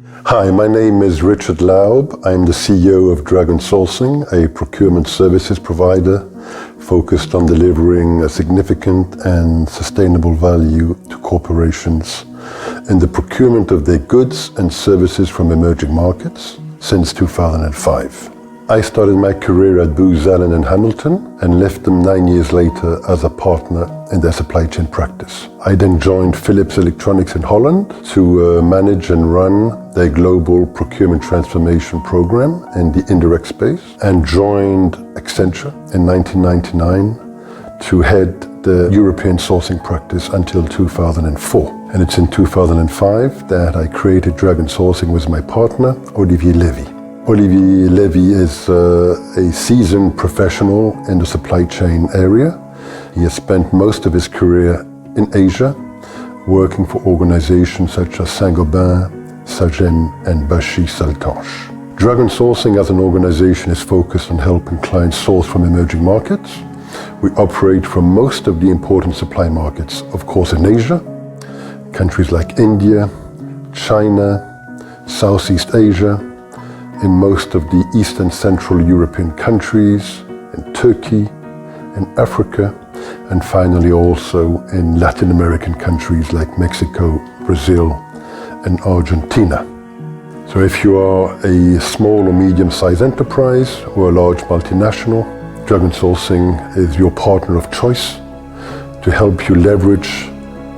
Hi, my name is Richard Laub. I'm the CEO of Dragon Sourcing, a procurement services provider focused on delivering a significant and sustainable value to corporations in the procurement of their goods and services from emerging markets since 2005. I started my career at Booz Allen in Hamilton and left them 9 years later as a partner in their supply chain practice. I then joined Philips Electronics in Holland to manage and run their global procurement transformation program in the indirect space, and joined Accenture in 1999 to head the European sourcing practice until 2004. And it's in 2005 that I created Dragon Sourcing with my partner, Olivier Lévy. Olivier Lévy is a seasoned professional in the supply chain area. He has spent most of his career in Asia, working for organizations such as Saint-Gobain, Sagem, and Bachy Saltanche. Dragon Sourcing as an organization is focused on helping clients source from emerging markets. We operate from most of the important supply markets, of course, in Asia, countries like India, China, Southeast Asia, in most of the East and Central European countries, in Turkey, in Africa, and finally also in Latin American countries like Mexico, Brazil, and Argentina. So if you are a small or medium-sized enterprise or a large multinational, Dragon Sourcing is your partner of choice to help you leverage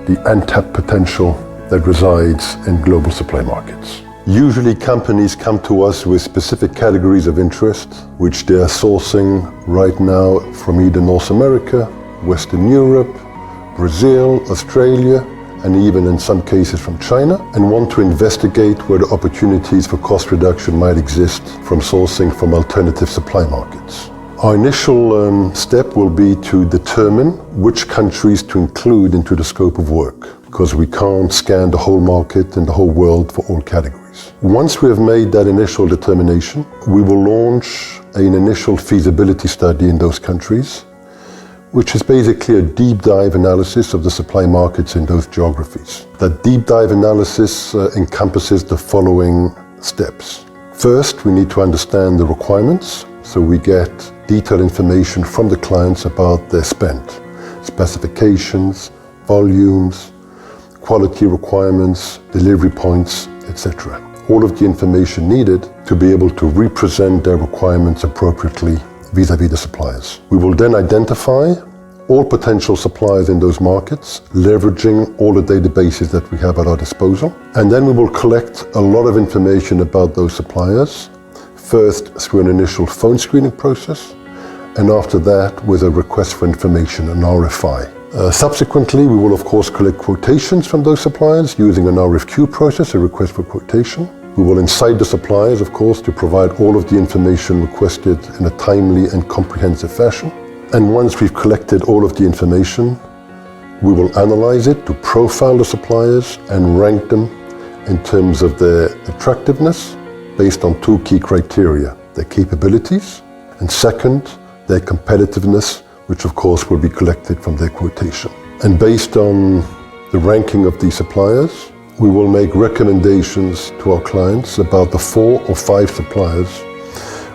the untapped potential that resides in global supply markets. Usually companies come to us with specific categories of interest, which they are sourcing right now from either North America, Western Europe, Brazil, Australia, and even in some cases from China, and want to investigate where the opportunities for cost reduction might exist from sourcing from alternative supply markets. Our initial step will be to determine which countries to include into the scope of work, because we can't scan the whole market and the whole world for all categories. Once we have made that initial determination, we will launch an initial feasibility study in those countries, which is basically a deep dive analysis of the supply markets in those geographies. That deep dive analysis encompasses the following steps. First, we need to understand the requirements, so we get detailed information from the clients about their spend, specifications, volumes, quality requirements, delivery points, etc. All of the information needed to be able to represent their requirements appropriately vis-à-vis the suppliers. We will then identify all potential suppliers in those markets, leveraging all the databases that we have at our disposal. And then we will collect a lot of information about those suppliers, first through an initial phone screening process, and after that with a request for information, an RFI. Subsequently, we will of course collect quotations from those suppliers using an RFQ process, a request for quotation. We will incite the suppliers, of course, to provide all of the information requested in a timely and comprehensive fashion. And once we've collected all of the information, we will analyze it to profile the suppliers and rank them in terms of their attractiveness based on two key criteria: their capabilities, and second, their competitiveness, which of course will be collected from their quotation. And based on the ranking of these suppliers, we will make recommendations to our clients about the 4 or 5 suppliers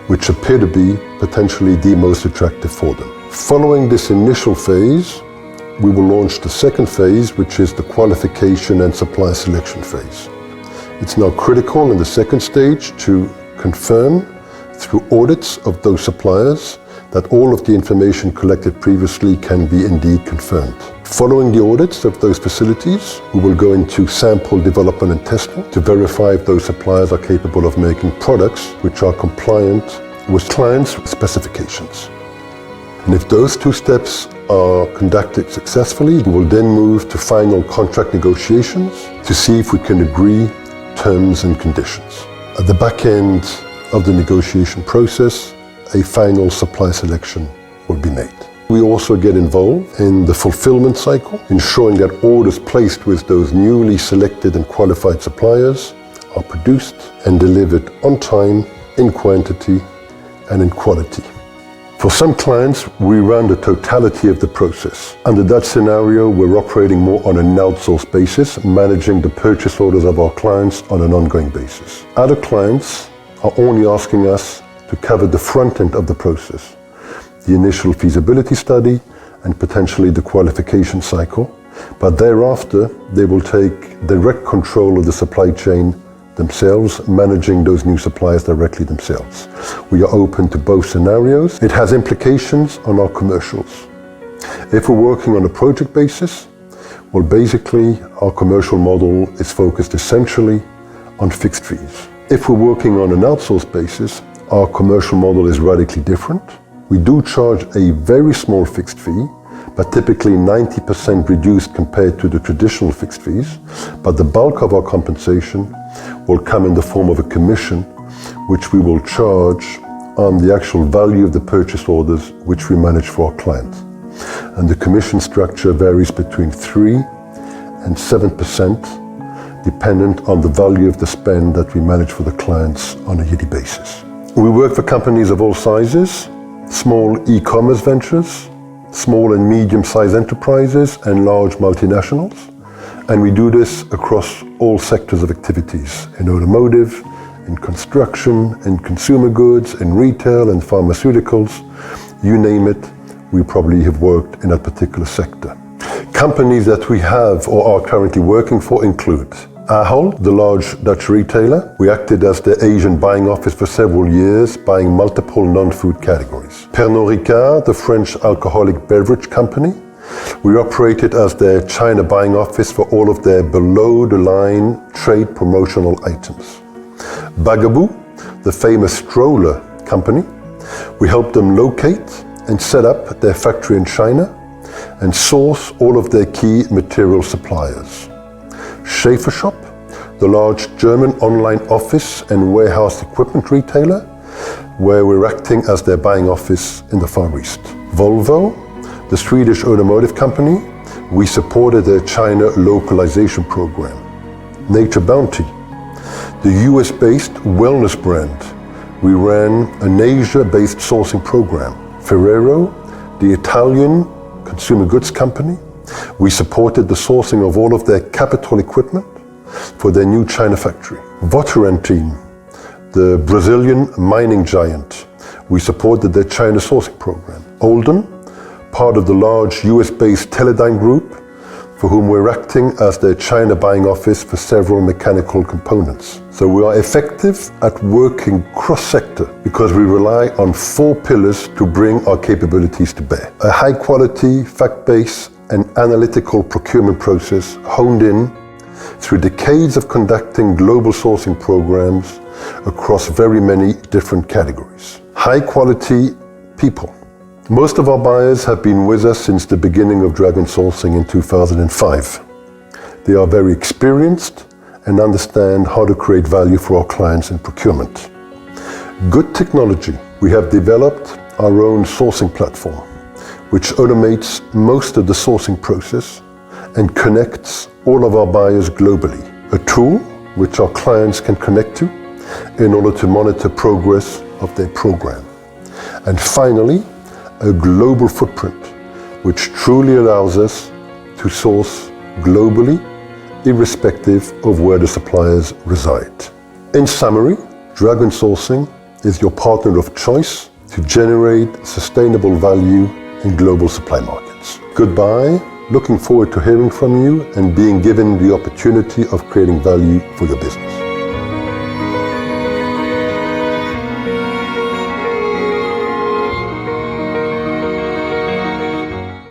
which appear to be potentially the most attractive for them. Following this initial phase, we will launch the second phase, which is the qualification and supplier selection phase. It's now critical in the second stage to confirm through audits of those suppliers that all of the information collected previously can be indeed confirmed. Following the audits of those facilities, we will go into sample development and testing to verify if those suppliers are capable of making products which are compliant with clients' specifications. And if those two steps are conducted successfully, we will then move to final contract negotiations to see if we can agree terms and conditions. At the back end of the negotiation process, a final supply selection will be made. We also get involved in the fulfillment cycle, ensuring that orders placed with those newly selected and qualified suppliers are produced and delivered on time, in quantity, and in quality. For some clients, we run the totality of the process. Under that scenario, we're operating more on an outsourced basis, managing the purchase orders of our clients on an ongoing basis. Other clients are only asking us to cover the front end of the process, the initial feasibility study and potentially the qualification cycle, but thereafter they will take direct control of the supply chain themselves, managing those new suppliers directly themselves. We are open to both scenarios. It has implications on our commercials. If we're working on a project basis, well, basically our commercial model is focused essentially on fixed fees. If we're working on an outsourced basis, our commercial model is radically different. We do charge a very small fixed fee, but typically 90% reduced compared to the traditional fixed fees, but the bulk of our compensation will come in the form of a commission, which we will charge on the actual value of the purchase orders which we manage for our clients. And the commission structure varies between 3 and 7%, dependent on the value of the spend that we manage for the clients on a yearly basis. We work for companies of all sizes, small e-commerce ventures, small and medium-sized enterprises, and large multinationals. And we do this across all sectors of activities, in automotive, in construction, in consumer goods, in retail and pharmaceuticals. You name it, we probably have worked in that particular sector. Companies that we have or are currently working for include Ahold, the large Dutch retailer. We acted as their Asian buying office for several years, buying multiple non-food categories. Pernod Ricard, the French alcoholic beverage company. We operated as their China buying office for all of their below-the-line trade promotional items. Bugaboo, the famous stroller company. We helped them locate and set up their factory in China and source all of their key material suppliers. Schaefer Shop, the large German online office and warehouse equipment retailer, where we're acting as their buying office in the Far East. Volvo, the Swedish automotive company, we supported their China localization program. Nature Bounty, the US-based wellness brand, we ran an Asia-based sourcing program. Ferrero, the Italian consumer goods company, we supported the sourcing of all of their capital equipment for their new China factory. Votorantim, the Brazilian mining giant, we supported their China sourcing program. Olden, part of the large US-based Teledyne Group, for whom we're acting as their China buying office for several mechanical components. So we are effective at working cross-sector because we rely on 4 pillars to bring our capabilities to bear. A high-quality, fact-based and analytical procurement process honed in through decades of conducting global sourcing programs across very many different categories. High-quality people. Most of our buyers have been with us since the beginning of Dragon Sourcing in 2005. They are very experienced and understand how to create value for our clients in procurement. Good technology. We have developed our own sourcing platform, which automates most of the sourcing process and connects all of our buyers globally. A tool which our clients can connect to in order to monitor progress of their program. And finally, a global footprint, which truly allows us to source globally, irrespective of where the suppliers reside. In summary, Dragon Sourcing is your partner of choice to generate sustainable value in global supply markets. Goodbye, looking forward to hearing from you and being given the opportunity of creating value for your business.